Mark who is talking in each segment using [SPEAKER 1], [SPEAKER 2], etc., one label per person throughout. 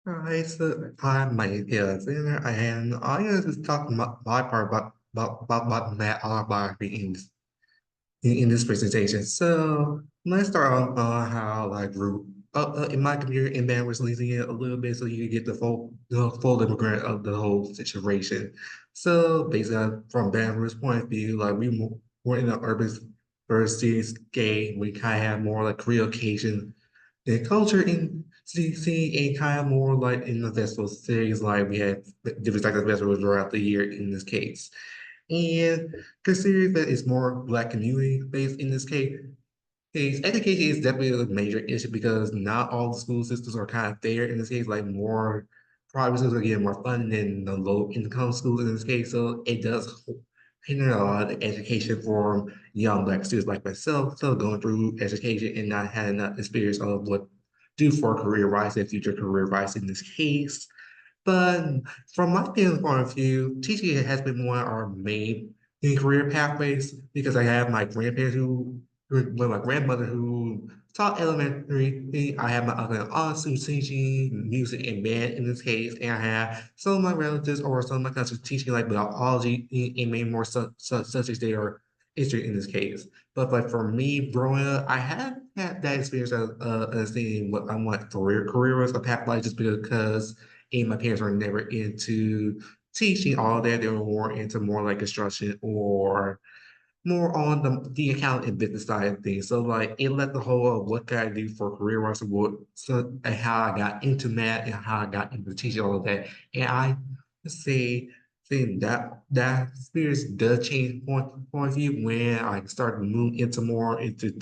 [SPEAKER 1] Alright, so I'm my details and I'm gonna just talk my part about that autobiography in this presentation. So let's start on how I grew up in my community and then was releasing it a little bit so you can get the full demographic of the whole situation. So basically, from Bamber's point of view, like were in an urban first cityscape, we kind of have more like Creole Cajun and culture in CC and kind of more like in the festival series, like we had different types of festivals throughout the year in this case. And considering that it's more Black community based in this case, education is definitely a major issue because not all the school systems are kind of fair in this case, like more private schools are getting more funding than the low income schools in this case. So it does hinder a lot of education for young Black students like myself. So going through education and not having that experience of what do for career wise and future career wise in this case. But from my point of view, teaching has been one of our main career pathways because I have my grandparents well, my grandmother who taught elementary. I have my uncle and aunts who teaching music and band in this case, and I have some of my relatives or some of my cousins teaching like biology and many more subjects they are interested in this case. But like for me growing up, I have had that experience of seeing what I want career was a pathway just because and my parents were never into teaching all that. They were more into more like construction or more on the account and business side of things. So like it let the whole of what can I do for career wise and how I got into math and how I got into teaching all of that. And I say think that experience does change point of view when I started to move into more into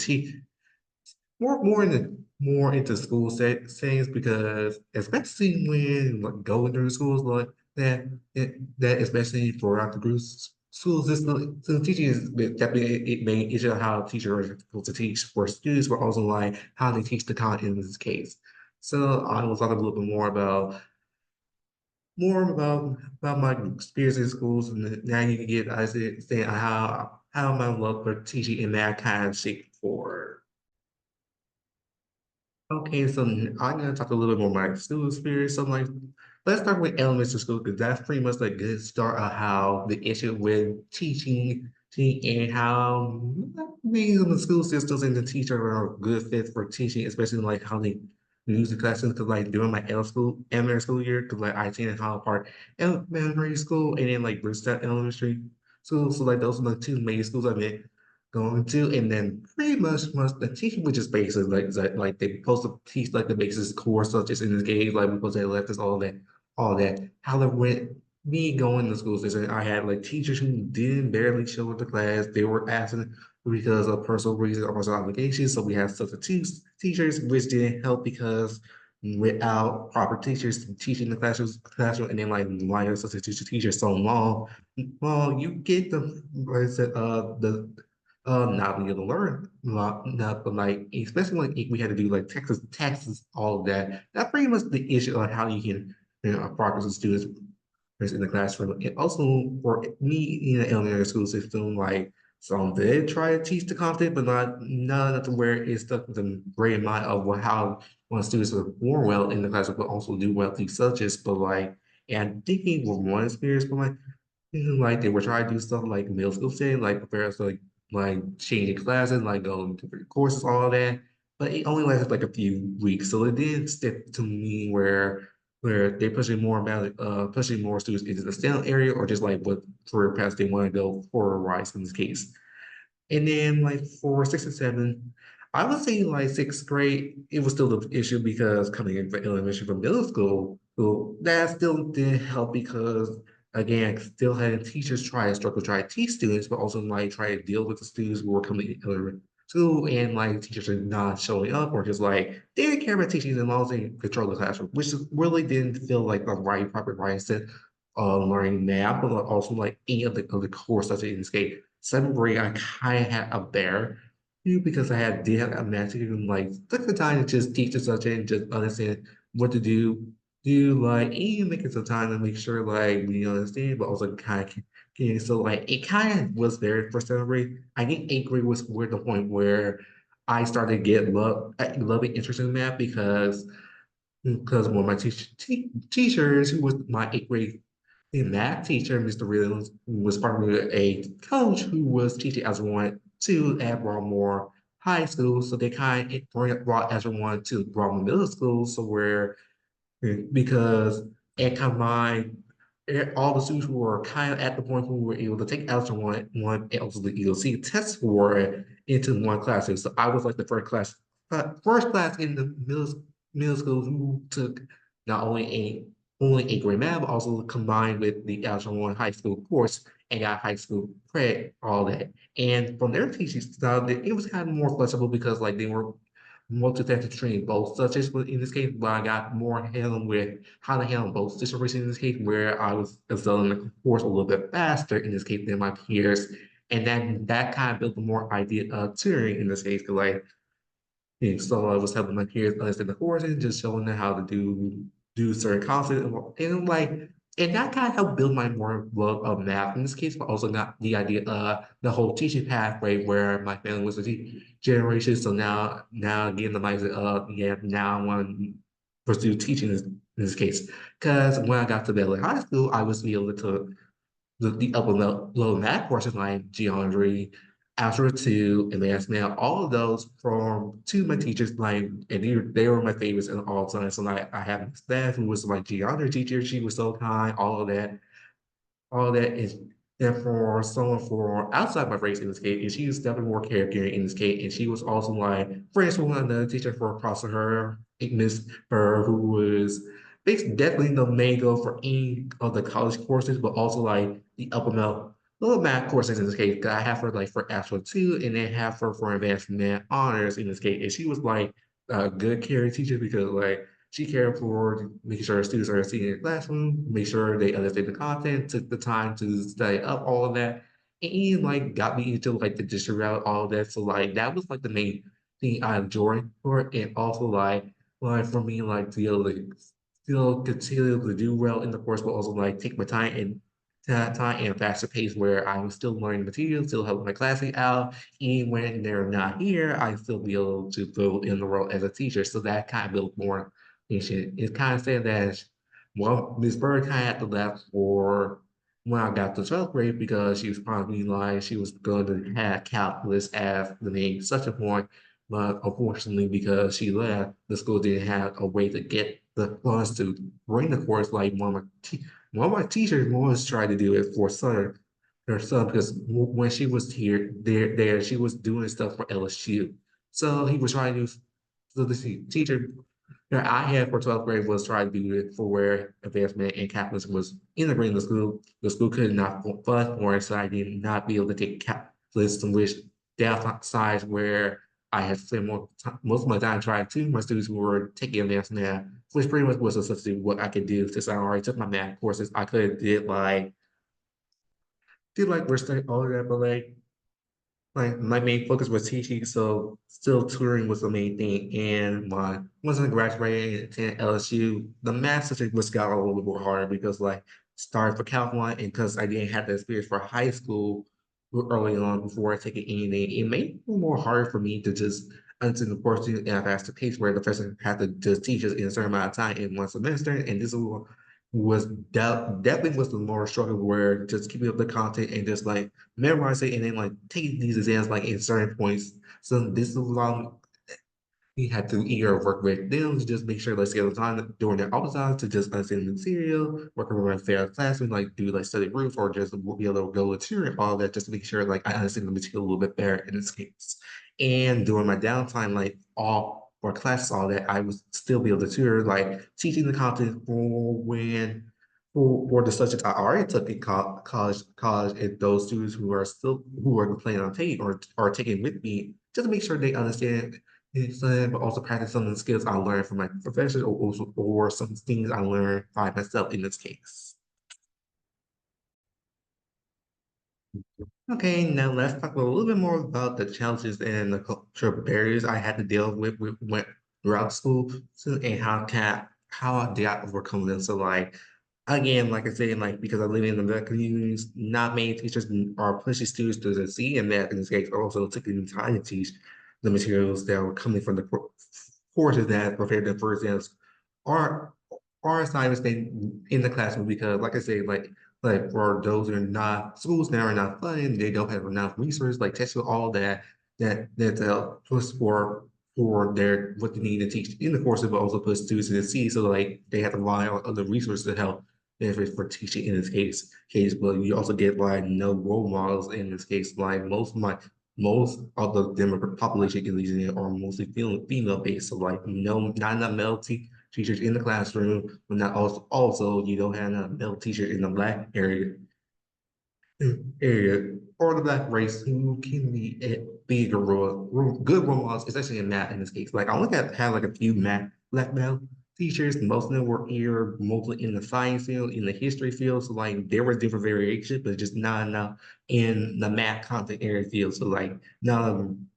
[SPEAKER 1] more into school settings because especially when like going through schools like that especially throughout the group school system so teaching is definitely it main issue of how teachers are supposed to teach for students but also like how they teach the content in this case. So I will talk a little bit more about my experience in schools and now you can get I say how my love for teaching in that kind of shape for. Okay, so I'm gonna talk a little bit more about school experience. So like, let's start with elementary school because that's pretty much the good start of how the issue with teaching and how many of the school systems and the teachers are good fits for teaching, especially like how they use the classrooms. Because like during my elementary school year, because like I attended Holland Park Elementary School and then like Bristol Elementary School. So like those are the two main schools I've been going to, and then pretty much the teaching was just basic, like they supposed to teach like the basic core subjects in this game, like we supposed to have left us all that. However, when me going to school system, I had like teachers who didn't barely show up to class. They were absent because of personal reasons or personal obligations. So we had substitute teachers, which didn't help because without proper teachers teaching the classroom, and then like why are substitute teachers so long? Well, you get the what is it, not being able to learn a lot, not but like especially like if we had to do like taxes, all of that. That's pretty much the issue on how you can progress with students in the classroom. And also for me in the elementary school system, like some did try to teach the content, but not enough to where it stuck with the great mind of how one students perform well in the classroom, but also do well these subjects. But like, and thinking was one experience, but like they were trying to do stuff like middle school setting, like prepare us to like changing classes, like going to different courses, all that. But it only lasted like a few weeks, so it didn't stick to me where they're pushing more students into the STEM area or just like what career paths they want to go for rise in this case. And then like for 6 and 7, I would say like sixth grade, it was still the issue because coming in for elementary from middle school, so that still didn't help because again, still having teachers try to teach students, but also like try to deal with the students who were coming in elementary school and like teachers are not showing up or just like they didn't care about teaching as long as they control the classroom, which really didn't feel like the proper mindset of learning math, but also like any of the core stuff in this case. Seventh grade, I kind of had a bear because I did have a math teacher who like took the time to just teach us such and just understand what to do like and making some time to make sure like we understand, but also kind of so like it kind of was there for seventh grade. I think eighth grade was where the point where I started to get loving interest in math because because one of my teachers, who was my eighth grade math teacher, Mr. Williams, who was probably a coach who was teaching everyone to at Broadmoor High School. So they kind of brought everyone to Broadmoor Middle School, so where because it combined all the students who were kind of at the point who were able to take Algebra 1 and also the ELC test for it into one classroom. So I was like the first class in the middle school who took not only a grade math, but also combined with the Algebra 1 high school course and got high school credit, all that. And from their teaching style, it was kind of more flexible because like they were multifaceted training both subjects, but in this case, but I got more handling with how to handle both situations in this case, where I was excelling the course a little bit faster in this case than my peers. And then that kind of built a more idea of tutoring in this case, because like so I was helping my peers understand the course and just showing them how to do certain concepts and like and that kind of helped build my more love of math in this case, but also got the idea of the whole teaching pathway where my family was a generation. So now again the mindset of yeah, now I want to pursue teaching in this case. Because when I got to Baylor High School, I was able to the upper level math courses like geometry, algebra 2, advanced math, all of those from two of my teachers, like, and they were my favorites in all time. So like I have a staff who was like geometry teacher, she was so kind, all that is and for someone for outside my race in this case, and she was definitely more character in this case, and she was also like friends with another teacher for across her, Miss Burr, who was basically definitely the main goal for any of the college courses, but also like the upper middle little math courses in this case. 'Cause I have her like for Algebra 2 and then have her for advanced math honors in this case. And she was like a good caring teacher because like she cared for making sure students are sitting in the classroom, make sure they understand the content, took the time to study up all of that, and even like got me into like the district route, all of that. So like that was like the main thing I enjoyed for it, and also like for me like to be able to still continue to do well in the course, but also like take my time and time and faster pace where I'm still learning material, still helping my classmates out, even when they're not here, I still be able to fill in the role as a teacher. So that kind of built more patient. It's kind of sad that, well, Miss Bird kind of had to left for when I got to 12th grade because she was probably like she was going to have calculus as the main subject point. But unfortunately, because she left, the school didn't have a way to get the funds to bring the course like one of my teachers was trying to do it for her son because when she was here, she was doing stuff for LSU. So he was trying to, so the teacher that I had for 12th grade was trying to do it for where advancement and capitalism was integrating the school. The school could not fund for it, so I did not be able to take capitalism, which downsides where I had spent most of my time trying to my students who were taking advanced math, which pretty much was essentially what I could do since I already took my math courses. I could have did like we're studying all of that, but like my main focus was teaching, so still tutoring was the main thing. And once I graduated and attended LSU, the math subject was got a little bit more harder because like started for Calc 1 and because I didn't have the experience for high school early on before I take anything, it made it more harder for me to just understand the course in a faster pace where the person had to just teach us in a certain amount of time in one semester. And this was definitely was the more struggle where just keeping up the content and just like memorize it and then like take these exams like in certain points. So this is why we had to either work with them to just make sure like schedule time during their office hours to just understand the material, working with my fair classroom, like do like study groups or just be able to go to tutor all that just to make sure like I understand the material a little bit better in this case. And during my downtime, like all for classes, all that, I would still be able to tutor, like teaching the content for the subjects I already took in college, and those students who are planning on taking or are taking with me, just to make sure they understand it's but also practice some of the skills I learned from my professors or some things I learned by myself in this case. Okay, now let's talk a little bit more about the challenges and the cultural barriers I had to deal with when throughout school and how did I overcome them. So like again, like I said, like because I live in the Black communities, not many teachers are pushing students to succeed in that in this case, also taking the time to teach the materials that were coming from the courses that prepared them for exams our our assignments in the classroom because like I said, like for those who are not schools now are not funding, they don't have enough resources, like tests all that push for their what they need to teach in the course, but also put students in the C, so like they have to rely on other resources to help if it's for teaching in this case. But you also get like no role models in this case. Like most of the demographic population in Louisiana are mostly female based. So like no not enough male teachers in the classroom, but not also you don't have enough male teachers in the black area or the black race who can be good role models, especially in math in this case. Like I only have like a few math black male teachers. Most of them were here mostly in the science field, in the history field. So like there were different variations, but just not enough in the math content area field. So like none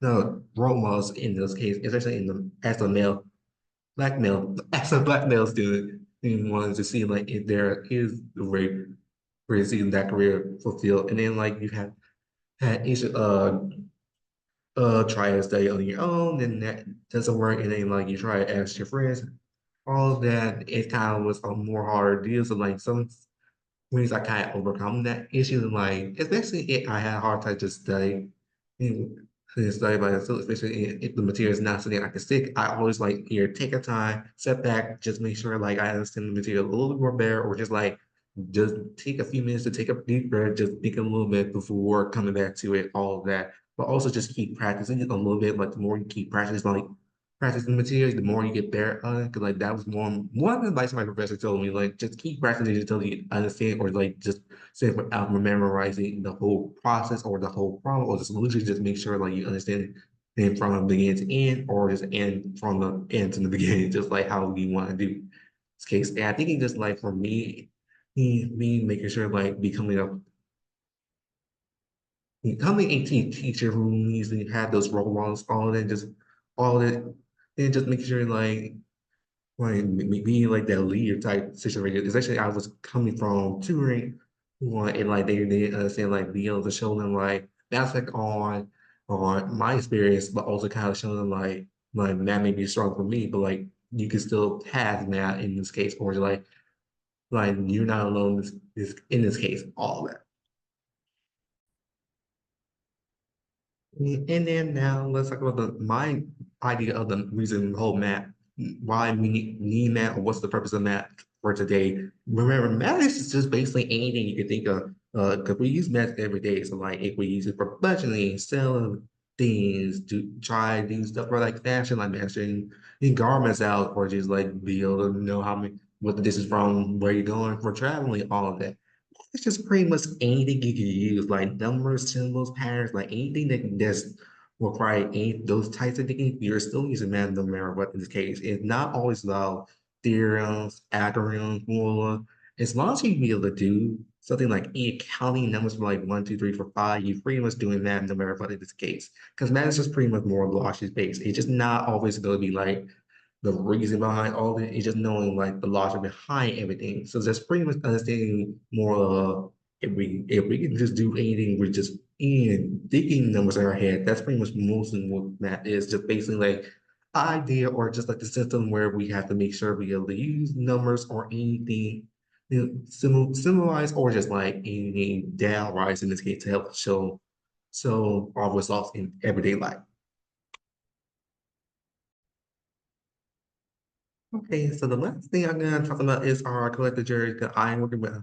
[SPEAKER 1] role models in this case, especially in the as a as a black male student, and wanted to see like if there is a way where you see that career fulfilled. And then like you have had each try to study on your own, and that doesn't work, and then like you try to ask your friends, all of that, it kind of was a more harder deal. So like some ways I kind of overcome that issue, and like especially if I had a hard time just studying and, and study by myself, especially if the material is not something I can stick. I always like here take a time, step back, just make sure like I understand the material a little bit more better, or just take a few minutes to take a deep breath, just think a little bit before coming back to it, all of that. But also just keep practicing it a little bit. Like the more you keep practicing the materials, the more you get better at it. Cause like that was one of the advice my professor told me, like just keep practicing until you understand, or like just say without memorizing the whole process or the whole problem or the solution. Just make sure like you understand it from the beginning to end, or just end from the end to the beginning, just like how we want to do this case. And I think it just like for me making sure like becoming a teacher who needs to have those role models, all that, and just making sure like being like that leader type situation. Especially I was coming from tutoring, one and like they didn't understand like being able to show them like that's like on my experience, but also kind of show them like that may be strong for me, but like you can still have that in this case, or like you're not alone in this case, all that. And then now let's talk about my idea of the reason the whole math, why we need math, or what's the purpose of math for today. Remember, math is just basically anything you can think of. Because we use math every day. So like if we use it for budgeting, selling things, to try to do stuff for like fashion, like mastering garments out, or just like be able to know how many what the distance from where you're going for traveling, all of that. It's just pretty much anything you can use, like numbers, symbols, patterns, like anything that's require any those types of things. You're still using math no matter what in this case. It's not always about theorems, algorithms, formula. As long as you be able to do something like any counting numbers from like one, two, three, four, five, you're pretty much doing math no matter what in this case. Because math is just pretty much more logic based. It's just not always going to be like the reason behind all of it is just knowing like the logic behind everything. So that's pretty much understanding more if we can just do anything with just in thinking numbers in our head, that's pretty much mostly what math is, just basically like idea or just like the system where we have to make sure we able to use numbers or anything symbolize or just like anything downrise in this case to help show our results in everyday life. Okay, so the last thing I'm gonna talk about is our collective jury that I'm working with.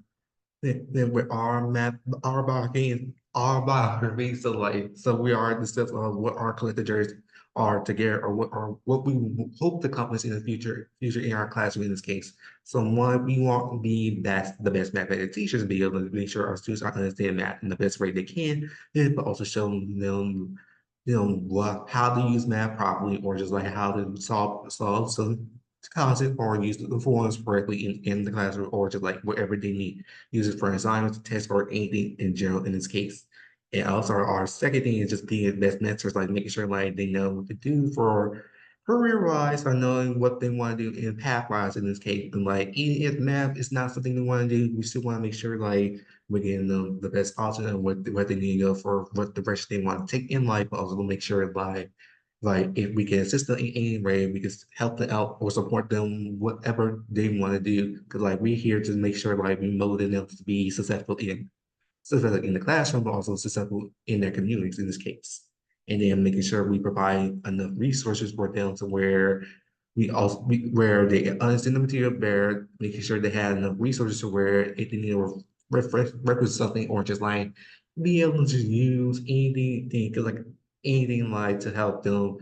[SPEAKER 1] Then with our biography. So like, so we are in the steps of what our collective juries are together, or what we hope to accomplish in the future in our classroom in this case. So one, we want to be the best mathematics teachers, be able to make sure our students are understanding math in the best way they can, and but also show them what how to use math properly, or just like how to solve some concept or use the forms correctly in the classroom, or just like whatever they need, use it for assignments, tests, or anything in general in this case. And also our second thing is just being the best mentors, like making sure like they know what to do for career-wise, or knowing what they want to do in path-wise in this case. And like even if math is not something they want to do, we still want to make sure like we're getting them the best option and what they need to go for, what direction they want to take in life, but also to make sure like like if we can assist them in any way, we can help them out or support them, whatever they want to do. Because like we're here to make sure like we mold them to be successful in the classroom, but also successful in their communities in this case. And then making sure we provide enough resources for them to where they understand the material better, making sure they have enough resources to where if they need to reference something or just like be able to use anything, because like anything like to help them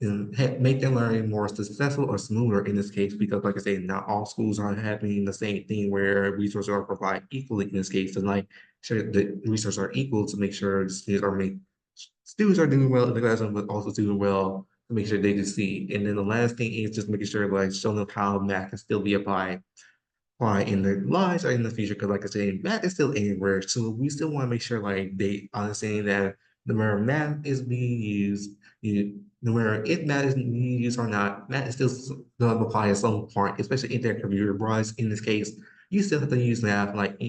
[SPEAKER 1] and make their learning more successful or smoother in this case, because like I say, not all schools are having the same thing where resources are provided equally in this case, and like sure the resources are equal to make sure students are doing well in the classroom, but also doing well to make sure they can see. And then the last thing is just making sure like showing them how math can still be applied why in their lives or in the future. Because like I said, math is still anywhere. So we still want to make sure like they understand that no matter math is being used, no matter if math is being used or not, math is still going to apply at some point, especially in their career. Whereas in this case, you still have to use math, like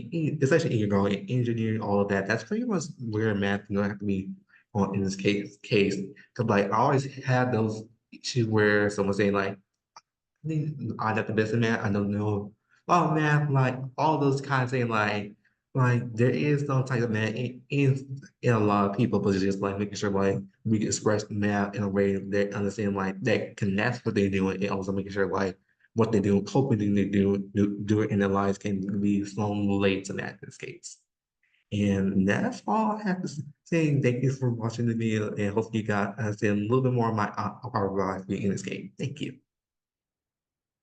[SPEAKER 1] especially in your going in engineering, all of that. That's pretty much where math is going to have to be on in this case. Because like I always have those issues where someone saying like I'm not the best in math. I don't know about math, like all those kinds of things. Like there is some type of math in a lot of people, but it's just like making sure like we can express math in a way that understand like that connects what they're doing, and also making sure like what they do, hoping they do it in their lives can be some related to math in this case. And that's all I have to say. Thank you for watching the video, and hopefully you got understand a little bit more of my autobiography in this game. Thank you.